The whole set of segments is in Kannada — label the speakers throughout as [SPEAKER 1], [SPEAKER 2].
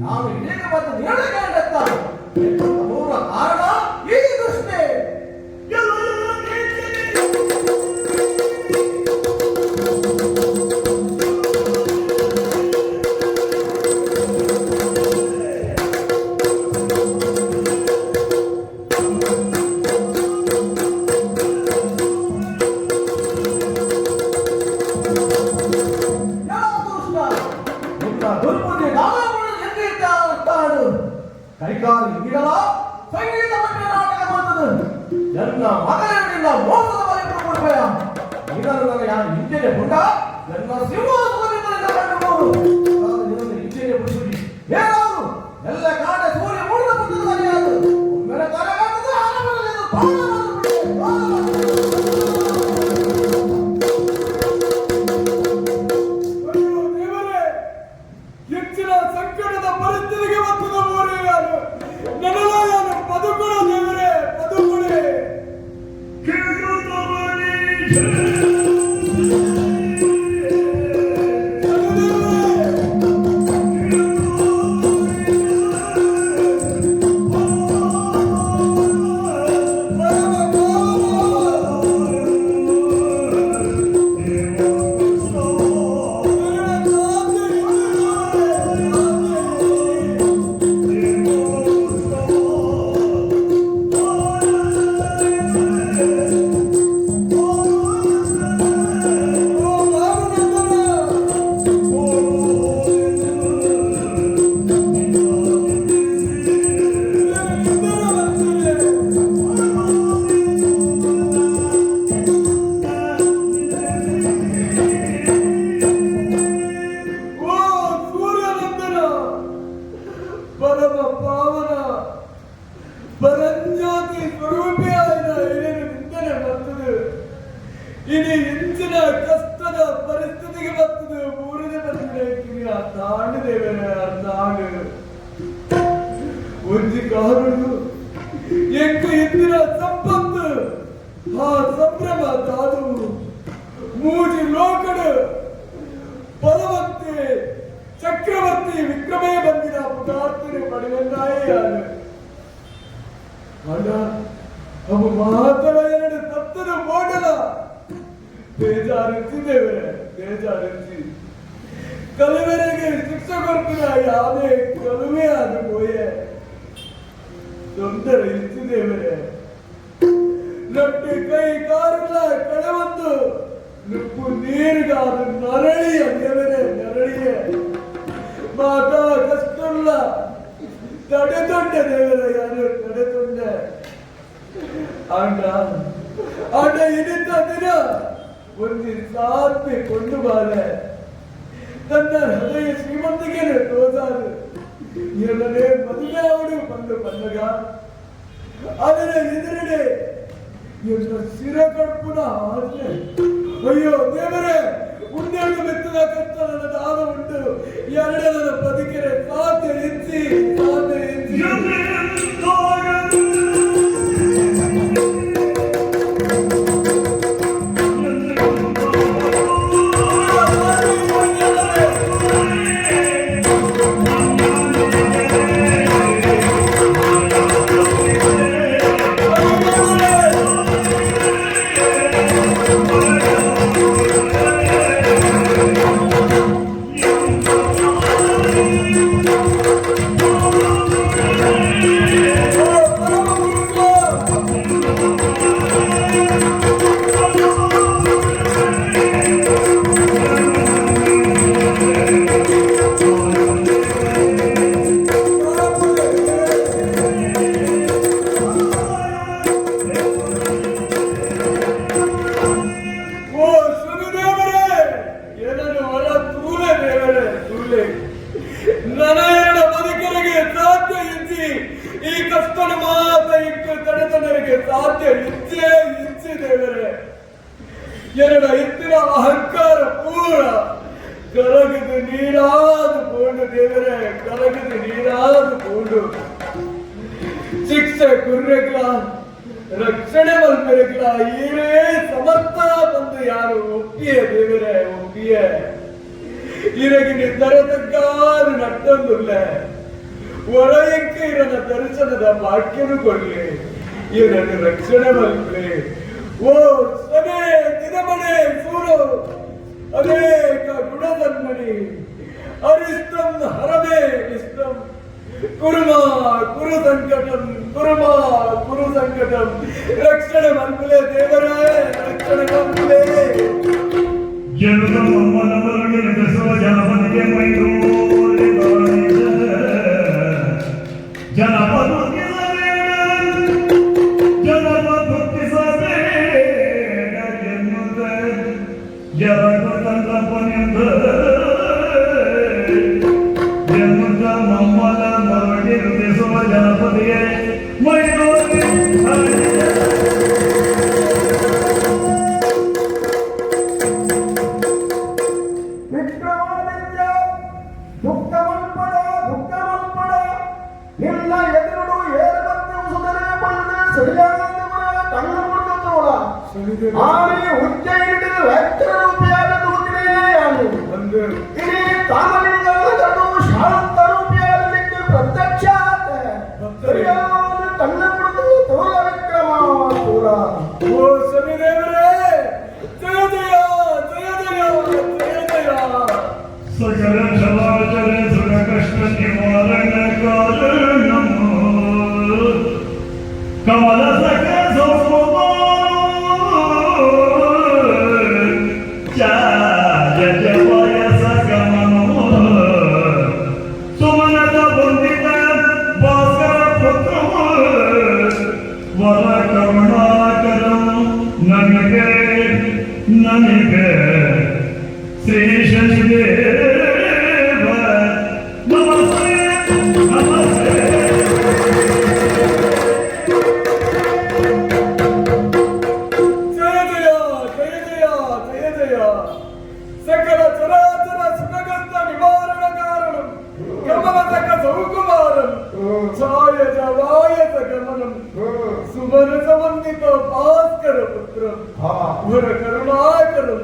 [SPEAKER 1] ನಾನು ಇಲ್ಲಿಗೆ ಬಂದು ನೇರಳೆತ್ತ ಮೂಲ ಕಾರಣ ಈ ದೃಷ್ಟಿ. ಕೈಕಾಲು ಇಡಲ ಸಂಗೀತ ಮಂಡಳಿ ನಾಟಕ ಬಂದದು ಎಲ್ಲ ಮಗನಿಂದ ಮೋಸದ ಬಲಿಪುರ ಕೊಡ್ಬೇಯ ಇದನ್ನು ನನ್ನ ಯಾರು ಹಿಂಜೆನೆ ಪುಟ್ಟ ಎಲ್ಲ ಸಿಂಹಾಸನದಿಂದ ಕಂಡುಬಹುದು ಹಿಂಜೆನೆ ಬಿಡಿಸುಡಿ ಏನಾದ್ರು ಎಲ್ಲ ಕಾಟ ಸೂರ್ಯ ಮೂಡಿದ ಪುಟ್ಟದಲ್ಲಿ ಅದು ಒಮ್ಮೆಲೆ ಕರೆಗಾಟದ ಆನಂದದಲ್ಲಿ
[SPEAKER 2] ಹೆಚ್ಚಿನ ಸಂಕಟದ ಪರಿಸ್ಥಿತಿಗೆ ಬರ್ತದ ಮೋರೆಯಾನು ನನಲಾಯಾನು ಬದುಕುಳ ದೇವರೇ ಬದುಕುಳೆ ಪರಮ ಪಾವನ ಪರಂಜ್ಯೋತಿ ಸ್ವರೂಪಿಯಾದ ಹಿರಿಯರು ನಿಂದನೆ ಬರ್ತದೆ ಇಡೀ ಇಂಚಿನ ಕಷ್ಟದ ಪರಿಸ್ಥಿತಿಗೆ ಬರ್ತದೆ ಮೂರನೇ ಬಂದಿದೆ ಕಿವಿಯ ತಾಂಡಿದೇವೆ ತಾಂಡು ಒಂಜಿ ಕಾರುಡು ಎಂಕು ಇಂದಿನ ಸಂಪತ್ತು ಆ ಸಂಭ್ರಮ ತಾದು ಮೂಜಿ ಲೋಕಡು ಬಲವಂತೆ ಚಕ್ರವರ್ತಿ ವಿಕ್ರಮೇ ಬಂದಿನ ಪುಟಾರ್ಥನೆ ಪಡೆಯನ್ನಾಯೇ ಯಾರು ಅಣ್ಣ ಅವು ಮಾತಲ ಎರಡು ತತ್ತದ ಮೋಡಲ ಬೇಜಾರಿದ್ದೇವೆ ಬೇಜಾರಿಸಿ ಕಲುವೆರೆಗೆ ಶಿಕ್ಷಕರ್ಪಿನ ಯಾವುದೇ ಕಲುವೆ ಅದು ಹೋಯೆ ತೊಂದರೆ ಇರ್ತಿದ್ದೇವೆ ನಟ್ಟು ಕೈ ಕಾರುಗಳ ಕಳೆವೊಂದು ನುಪ್ಪು ನೀರಿಗಾದ ನರಳಿಯ ದೇವರೇ ನರಳಿಯ ಮಾತಾ ಕಷ್ಟಲ್ಲ ತಡೆದೊಡ್ಡ ದೇವರ ಯಾರು ತಡೆದೊಡ್ಡ ಅಣ್ಣ ಇನಿತ ದಿನ ಒಂದು ಸಾಧ್ಯ ಕೊಂಡು ಬಾಳೆ ತನ್ನ ಹೃದಯ ಶ್ರೀಮಂತಿಗೆ ತೋದಾರು ಎರಡನೇ ಮದುವೆ ಅವಳು ಬಂದು ಬಂದಾಗ ಅದರ ಎದುರುಡೆ ಎಲ್ಲ ಸಿರ ಕಡ್ಪುನ ಆದ್ರೆ ಅಯ್ಯೋ ದೇವರೇ ಉಂಡೆರಡು ಮೆತ್ತದ ಕಷ್ಟ ನನ್ನ ದಾನ ಉಂಟು ಎರಡೇ ನನ್ನ ಬದುಕಿನ ಸಾಧ್ಯ ಹೆಚ್ಚಿ ಸಾಧ್ಯ ಹೆಚ್ಚಿ ಎರಡ ಎತ್ತಿನ ಅಹಂಕಾರ ಪೂರ ಕರಗದು ನೀರಾದು ಕೊಂಡು ದೇವರೇ ಕರಗದು ನೀರಾದು ಕೊಂಡು ಶಿಕ್ಷೆ ಕುರ್ರೆಗಳ ರಕ್ಷಣೆ ಮಲ್ಪೆರೆಗಳ ಈರೇ ಸಮರ್ಥ ಬಂದು ಯಾರು ಒಪ್ಪಿಯೇ ದೇವರೇ ಒಪ್ಪಿಯೇ ಇರಗಿನ ತರತಕ್ಕಾದ ನಟ್ಟೊಂದುಲ್ಲ ಒಳಯಕ್ಕೆ ಇರನ ದರ್ಶನದ ಭಾಗ್ಯನು ಕೊಡ್ಲಿ ಇವನನ್ನು ರಕ್ಷಣೆ ಮಲ್ಪೆ ಓ ಸನೇ ದಿನಮಣೆ ಸೂರು ಅನೇಕ ಗುಣಧರ್ಮಣಿ ಅರಿಷ್ಟಂ ಹರಮೇ ಇಷ್ಟಂ ಕುರುಮಾ ಕುರು ಸಂಕಟಂ ಕುರುಮಾ ಕುರು ಸಂಕಟಂ ರಕ್ಷಣೆ ಮಲ್ಪಲೆ ದೇವರೇ ರಕ್ಷಣೆ ಮಲ್ಪಲೆ
[SPEAKER 3] ಜನಪದಕ್ಕೆ
[SPEAKER 1] ವಿಕ್ರಮಾದಿತ್ಯ ದುಃಖಮಲ್ಪಡ ದುಃಖಮಲ್ಪಡ ನಿನ್ನ ಎದುರು ಏಳು ಮತ್ತೆ ಉಸುದರೆ ಬಂದ ಸರಿಯಾದವರ ಕಣ್ಣು ಮುಡುತ್ತೋಳ ಆನೆ ಉಜ್ಜಯಿನಿಗೆ ಲಕ್ಷ ರೂಪಾಯಿ ತೋತಿದೆಯಾನು ಇಡೀ ಕಾಮಲಿಂಗಗಳು ಶಾಂತ ರೂಪಾಯಿಗೆ ಪ್ರತ್ಯಕ್ಷ ಸರಿಯಾದ ಕಣ್ಣು ಮುಡುದು ತೋಳ ವಿಕ್ರಮ ತೋಳ
[SPEAKER 2] ಓ ಶನಿದೇವರೇ ಜಯ ಜಯ ಜಯ ಜಯ ಜಯ ಜಯ
[SPEAKER 3] ಸಕಲ ಚರಾಚರ ಸುಖ ಕಷ್ಟ ನಿವಾರಣ ಕಾರಣಂ ಕಮಲ ಸಕ ಸೋಮ ಚಾಯ ಜಪಯ ಸಕಮನೋ ಸುಮನತ ಬಂದಿತ ಭಾಸ್ಕರ ಪುತ್ರ ವರ ಕರುಣಾಕರಂ ನನಗೆ ನನಗೆ ಶ್ರೀ ಶನಿದೇವ ನಮಸ್ತೆ ನಮಸ್ತೆ
[SPEAKER 2] ಜಯ ಜಯ ಜಯ ಜಯ ಜಯ ಜಯ ಸಕಲ ಚರಾಚರ ಸುಖಗಂಧ ನಿವಾರಣ ಕಾರಣಂ ಕಮಲತಕ ಸೌಕುಮಾರಂ ಛಾಯಜ ವಾಯತ ಗಮನಂ ಸುಮನ ಸಮನ್ವಿತ ಭಾಸ್ಕರ ಪುತ್ರಂ ವರ ಕರುಣಾಕರಂ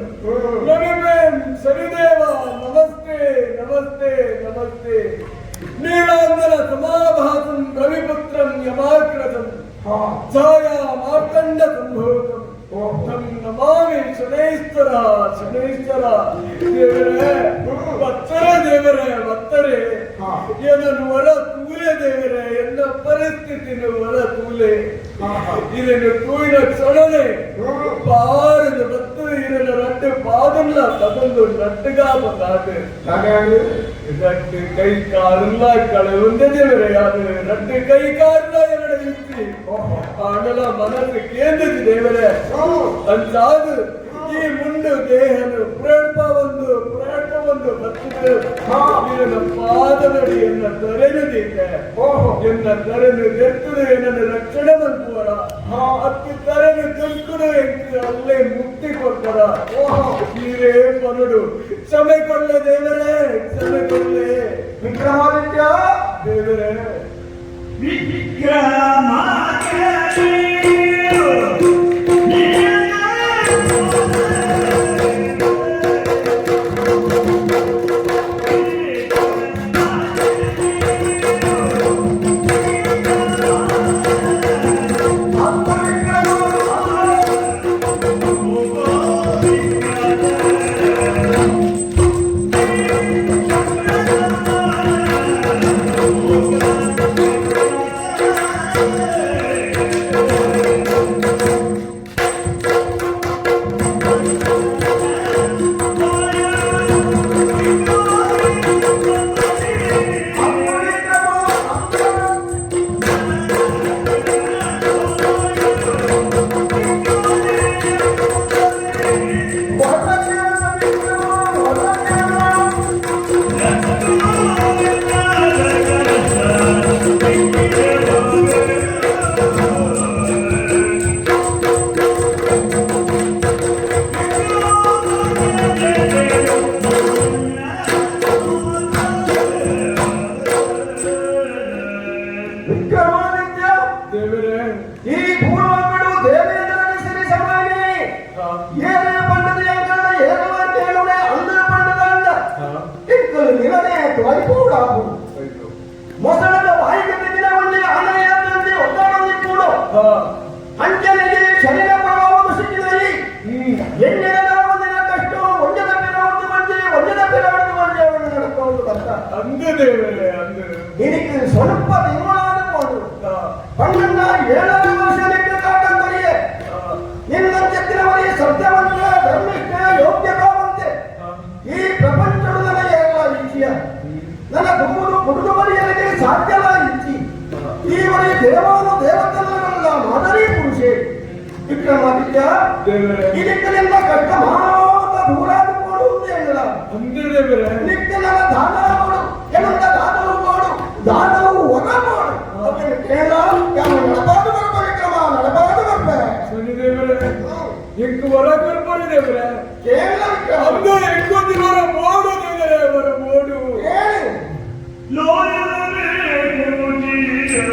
[SPEAKER 2] ನಮೇ ಶನಿದೇವ ನಮಸ್ತೆ ನಮಸ್ತೆ ನಮಸ್ತೆ ನೀಲಾಂಬರ ಸಮಾಭಾಸಂ ರವಿಪುತ್ರಂ ಯಮಾಗ್ರಜಂ ಛಾಯಾ ಮಾರ್ಕಂಡ ಸಂಭೂತಂ ತಂ ನಮಾಮಿ ಶನೈಶ್ವರ ಶನೈಶ್ವರ ದೇವರೇ ವತ್ತರ ದೇವರೇ ವತ್ತರೆ ಏನನ್ನು ಹೊರ ತೂಲೆ ದೇವರೇ ಎನ್ನ ಪರಿಸ್ಥಿತಿಯನ್ನು ಹೊರ ತೂಲೆ ಇದನ್ನು ತೂಯಿನ ಕ್ಷಣನೆ பாரத பத்து இரண்டு ரெண்டு பாதம்ல தகந்து நட்டுகா பண்ணாது ரெண்டு கை காலெல்லாம் கழுவுந்ததே வரையாது ரெண்டு கை காலெல்லாம் என்னோட யுக்தி ஆனல மனசு கேந்தது தேவரே ಅಂತಾದು ಈ ಮುಂಡು ದೇಹನು ಪ್ರೇಮ ಒಂದು ಬರ್ತದೆ ನಿನ್ನ ಪಾದದಡಿ ಎನ್ನ ತರೆನುದಿದ್ದೆ ಎನ್ನ ತರೆನು ಎತ್ತುದು ಎನ್ನ ರಕ್ಷಣೆ ಮಲ್ಪುವರ ಅತ್ತಿ ತರೆನು ತೆಕ್ಕುದು ಎಂಕು ಅಲ್ಲೇ ಮುಕ್ತಿ ಕೊಡ್ತಾರ ನೀರೇ ಪನುಡು ಕ್ಷಮೆ ಕೊಡ್ಲೆ ದೇವರೇ ಕ್ಷಮೆ ಕೊಡ್ಲೆ
[SPEAKER 1] ವಿಕ್ರಮಾದಿತ್ಯ
[SPEAKER 2] ದೇವರೇ ಅಂದು ದೇವರೇ ಅಂದು
[SPEAKER 1] എനിക്ക് ಸ್ವಲ್ಪ ತಿಂಗಳಾದ ಕೊಂಡು ಪಣ್ಣನ್ನ 7 ವರ್ಷ ನಿಟ್ಟು ಕಾಟಂತರಿಯೇ ನಿನ್ನ ಚಕ್ರವರಿ ಸತ್ಯವಂತ ಧರ್ಮಿಷ್ಠ ಯೋಗ್ಯತಾವಂತೆ ಈ ಪ್ರಪಂಚದ ನನಗೆ ಎಲ್ಲ ಇಚ್ಛೆಯ ನನ್ನ ದುಮ್ಮುದು ಕುಡುದು ಬರಿಯಲಿಗೆ ಸಾಧ್ಯಲ್ಲ ಇಚ್ಚಿ ಈವರಿ ದೇವಾನು ದೇವತೆಲ್ಲ ಮಾದರಿ ಪುರುಷೇ ವಿಕ್ರಮಾದಿತ್ಯ ಇದಕ್ಕಿನಿಂದ ಕಷ್ಟ ಮಾತ್ರ ದೂರಾದ ಕೊಡುವುದೇ ಇಲ್ಲ
[SPEAKER 2] ಅಂದು ದೇವರೇ
[SPEAKER 1] ನಿತ್ಯನ ದಾನಗಳು ಕೆಲವೊಂದ ದಾನವು ಮಾಡು ದಾನವು ಹೊರ ಮಾಡು ಅದನ್ನು ಕೇಳ ನಡಬಾದು ಬರ್ತಾರೆ ಕ್ರಮ ನಡಬಾದು ಬರ್ತಾರೆ
[SPEAKER 2] ಶನಿ ದೇವರೇ ಎಂಕು ವರ ಕರ್ಪಣೆ ದೇವರೇ
[SPEAKER 1] ಕೇಳ
[SPEAKER 2] ಅಂದು ಎಂಕು ದಿವರ ಮೋಡು ದೇವರೇ ವರ ಮೋಡು
[SPEAKER 1] ಹೇಳು
[SPEAKER 3] ಲೋಯರೇ ಮುಜಿಯ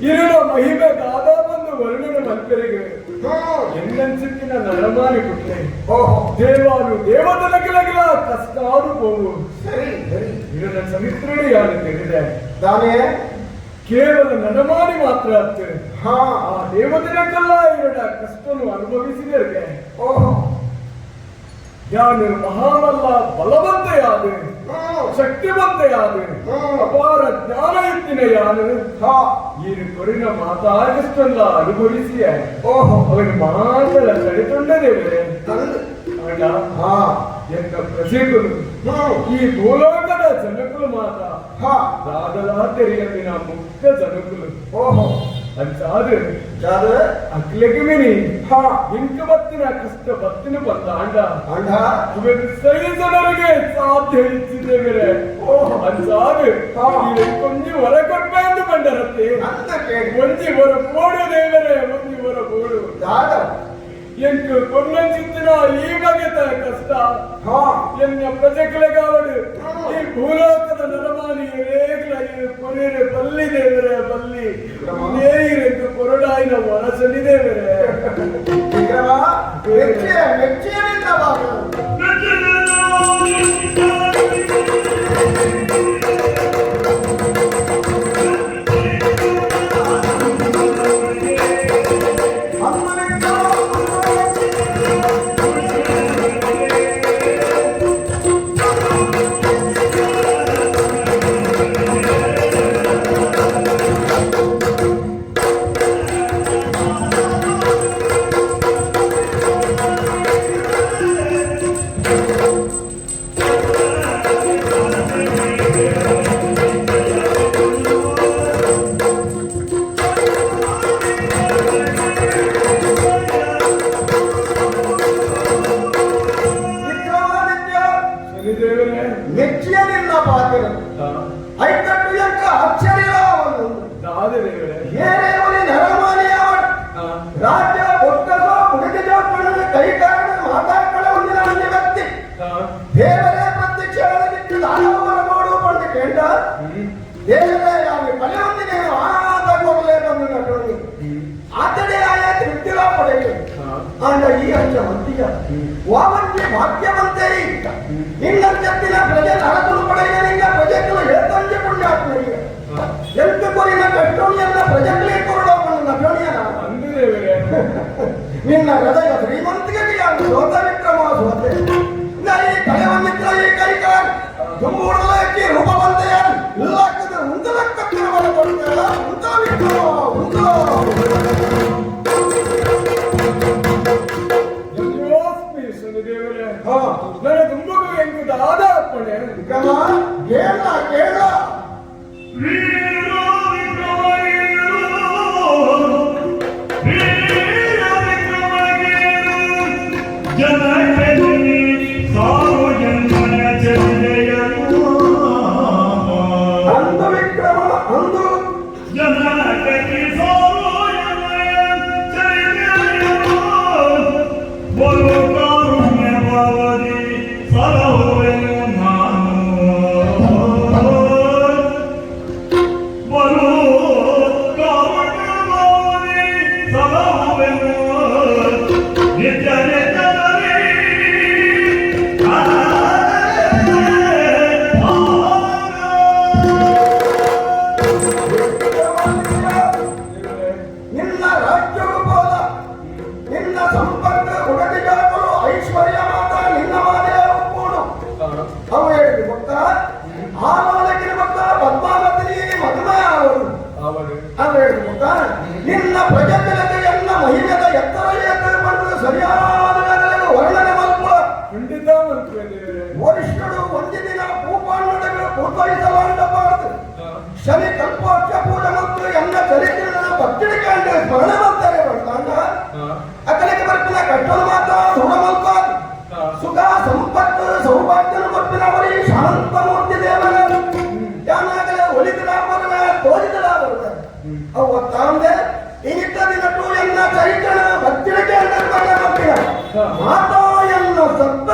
[SPEAKER 2] ಇರುವ ಮಹಿಮೆ ದಾದಾ ಬಂದು ವರ್ಣನ ಮಲ್ಪರಿಗೆ ಎನ್ನನ್ಸಿಟ್ಟಿನ ನರಮಾನಿ ಕೊಟ್ಟೆ ದೇವಾರು ದೇವತಲಗಿಲಗಿಲ ಕಷ್ಟಾರು ಹೋಗು
[SPEAKER 1] ಸರಿ ಸರಿ
[SPEAKER 2] ಇದನ್ನ ಸಮಿತ್ರನೇ ಯಾರು ತಿಳಿದೆ
[SPEAKER 1] ತಾನೇ
[SPEAKER 2] ಕೇವಲ ನರಮಾನಿ ಮಾತ್ರ ಆಗ್ತದೆ
[SPEAKER 1] ಹಾ
[SPEAKER 2] ಆ ದೇವತನಕ್ಕೆಲ್ಲ ಇವರ ಕಷ್ಟವನ್ನು ಅನುಭವಿಸಿದರೆ
[SPEAKER 1] ಓಹೋ
[SPEAKER 2] ಯಾನು ಮಹಾನಲ್ಲ ಬಲವಂತೆಯಾದೆ ಶಕ್ತಿವಂತೆಯಾದೆ ಅಪಾರ ಜ್ಞಾನ ಎತ್ತಿನ ಯಾನು ಈ ಕೊರಿನ ಮಾತಾಡಿಷ್ಟೆಲ್ಲ ಅನುಭವಿಸಿಯ
[SPEAKER 1] ಓಹೋ
[SPEAKER 2] ಅವನು ಮಾತಲ ತಡೆತೊಂಡದೇವೆ ಅಣ್ಣ
[SPEAKER 1] ಹಾ
[SPEAKER 2] ಎಂತ ಪ್ರಜೆಗಳು ಈ ಭೂಲೋಕದ ಜನಕುಲು ಮಾತ
[SPEAKER 1] ಹಾ
[SPEAKER 2] ರಾಧಲಾತೆರಿಯಲ್ಲಿನ ಮುಕ್ತ ಜನಕುಲು
[SPEAKER 1] ಓಹೋ
[SPEAKER 2] ಅಂಚಾದ್ರೆ
[SPEAKER 1] ಜಾದು
[SPEAKER 2] ಅಕ್ಲೆಗೆ ಮಿನಿ
[SPEAKER 1] ಹಾ
[SPEAKER 2] ಇಂಕ ಬತ್ತಿನ ಕಷ್ಟ ಬತ್ತಿನ ಬಂದ ಅಂಡ
[SPEAKER 1] ಅಂಡ
[SPEAKER 2] ಇವರು ಸೈನಿಕರಿಗೆ ಸಾಧ್ಯ ಇಚ್ಚಿದ್ದೇವೆ
[SPEAKER 1] ಓಹ್
[SPEAKER 2] ಅಂಚಾದ್ರೆ
[SPEAKER 1] ಹಾ
[SPEAKER 2] ಕೊಂಜಿ ಹೊರ ಕೊಟ್ಟ ಬಂಡರತ್ತೆ
[SPEAKER 1] ಅಂತ ಕೇಳಿ
[SPEAKER 2] ಒಂಜಿ ಹೊರ ಬೋಡು ದೇವರೇ ಒಂಜಿ ಹೊರ ಬೋಡು
[SPEAKER 1] ಜಾದು
[SPEAKER 2] ಎಂಟು ಕೊನ್ನಂಚಿತ್ತಿನ ಈ ಬಗೆತ ಕಷ್ಟ
[SPEAKER 1] ಹಾ
[SPEAKER 2] ಎನ್ನ ಪ್ರಜೆಗಳಿಗಾವಡು ಈ ಭೂಲೋಕದ ನರಮಾನಿ ರೇಗ್ಲಾಗಿ ಕೊನೆರೆ ಬಲ್ಲಿ ದೇವರೇ ಬಲ್ಲಿ ನೇಯಿರೆಂದು ಕೊರಡಾಯಿನ ಹೊರಸಲಿ ದೇವರೇ
[SPEAKER 1] ವಿಕ್ರಮ ಮೆಚ್ಚಿಯನಿಂದ ಬಾಬು ಮೆಚ್ಚಿಯನಿಂದ ಪಾತ್ರ ಐಕಟ್ಟು ಎಂಕ ಆಶ್ಚರ್ಯವನ್ನು ಏನೇವನಿ ನರಮಾನಿಯವನ್ ರಾಜ್ಯ ಒಕ್ಕಸೋ ಮುಗಿದಿಜೋ ಪಣದ ಕೈಕಾರಣ ಮಾತಾಡ್ಕೊಳ್ಳ ಹೊಂದಿನ ಅನ್ಯ ವ್ಯಕ್ತಿ ದೇವರೇ ಪ್ರತ್ಯಕ್ಷ ದಾನವರ ನೋಡು ಪಡೆದು ಕೇಂದ್ರ ದೇವರೇ ಯಾವ ಪಲೆ ಹೊಂದಿನ ಆದ ಕೊಡಲೇ ಬಂದು ನಟೋನಿ ಆತಡೆ ಆಯಾ ತೃಪ್ತಿಲಾ ಪಡೆಯಲಿ ಅಂಡ ಈ ಅಂಚ ಮಂತಿಯ ವಾಮನ್ಗೆ ಭಾಗ್ಯವಂತೆ ಇಟ್ಟ ನಿನ್ನ ಜತ್ತಿನ ಪ್ರಜೆ ನರಕಲು ಪಡೆಯಲಿಂಗ ಪ್ರಜೆಗಳು ಏತಂಜೆ ಪುಣ್ಯಾತ್ಮರಿಗೆ ಎಂಟು ಕೊರಿನ ಕಟ್ಟೋಣಿಯನ್ನ ಪ್ರಜೆಗಳೇ ಕೊರಡೋವನ್ನು ನಟೋಣಿಯನ
[SPEAKER 2] ಅಂದು ದೇವರೇ
[SPEAKER 1] ನಿನ್ನ ಹೃದಯ ಶ್ರೀಮಂತಿಗೆ
[SPEAKER 4] ಸೋತ ವಿಕ್ರಮ ಸೋತೆ ಈ ಕಳೆವ ಮಿತ್ರ ಈ ಕೈಕಾರ್ ತುಂಬೂಡಲಕ್ಕೆ ರೂಪ ಬಂದೆಯ ಇಲ್ಲಕ್ಕದ ಉಂದಲಕ್ಕತ್ತಿನ ಮನ ಕೊಡ್ತೇಳ ಉಂದ ವಿಕ್ರಮ ಉಂದ
[SPEAKER 2] ದೇವರೇ ನನಗೆ ತುಂಬ ಎಂಬುದಾದ ಅಪ್ಪಣೆ
[SPEAKER 4] ವಿಕ್ರಮ ಕೇಳ ಕೇಳ
[SPEAKER 3] ವೀರ ವಿಕ್ರಮಗೇರು ವೀರ ವಿಕ್ರಮಗೇರು ಜನಕ್ಕೆ ಸಾವು ಜನ್ಮನ ಜಯನು
[SPEAKER 4] ಅಂದು ವಿಕ್ರಮ ಅಂದು
[SPEAKER 3] ಜನಕ್ಕೆ ಸಾವು ಜನ್ಮನ ಜಯನು ಬಲು ಕಾರುಣ್ಯವಾದಿ ಸಲಹುವೆನು ನಾನು ಬಲು ಕಾರುಣ್ಯವಾದಿ ಸಲಹುವೆನು ನಿತ್ಯ ನಿತ್ಯದಲ್ಲಿ
[SPEAKER 4] ನಿನ್ನ ರಾಜ್ಯವು ಹೋದ ನಿನ್ನ ಸಂಪರ್ಕ ಹುಡುಗಿಗಳು ಐಶ್ವರ್ಯ ಮಾತ ನಿನ್ನ ಮಾತೆಯ ಒಪ್ಪುಡು ಅವು ಹೇಳಿದ್ರು ಗೊತ್ತ ಆ ಮಾಲಕಿನ ಗೊತ್ತ ಪದ್ಮಾವತಿ ಮದುವೆ ಅವರು ಅವು ಹೇಳಿದ್ರು ಗೊತ್ತ ನಿನ್ನ ಪ್ರಜೆಗಳನ್ನ ಮಹಿಮೆದ ಎತ್ತರ ಬಂದು ಸರಿಯಾದ ವರ್ಣನೆ ಮಲ್ಪ
[SPEAKER 2] ಖಂಡಿತ ಮಂತ್ರಿ ದೇವರೇ
[SPEAKER 4] ವರಿಷ್ಠರು ಒಂದು ದಿನ ಭೂಪಾಂಡಗಳು ಪೂರ್ವಹಿಸಲಾಡಬಾರದು ಶನಿ ಕಲ್ಪೋಚ್ಚ ಪೂಜೆ ಮತ್ತು ಎಲ್ಲ ಚರಿತ್ರೆಗಳ ಭಕ್ತಿಗೆ ಸ್ಮರಣೆ ಮಾಡ್ತಾರೆ ಬರ್ತಾಂಡ ಅಕಲಿಗೆ ಬರ್ತಿನ ಕಟ್ಟಲು ಮಾತ್ರ ಸುಡ ಮಲ್ಪ ಸುಖ ಸಂಪತ್ತು ಸೌಭಾಗ್ಯನ ಬರ್ತಿನ ಅವರಿ ಶಾಂತ ಮೂರ್ತಿ ದೇವರ ಯಾನಾಗಲೇ ಒಲಿದಿಡ ಬರುವೆ ತೋರಿದಿಡ ಬರುವೆ ಅವು ತಾಂದೆ ಇನಿತ್ತ ದಿನಟ್ಟು ಎಲ್ಲ ಚರಿತ್ರೆಗಳ ಭಕ್ತಿಗೆ ಬರ್ತಿನ ಮಾತಾ ಎಲ್ಲ ಸತ್ತ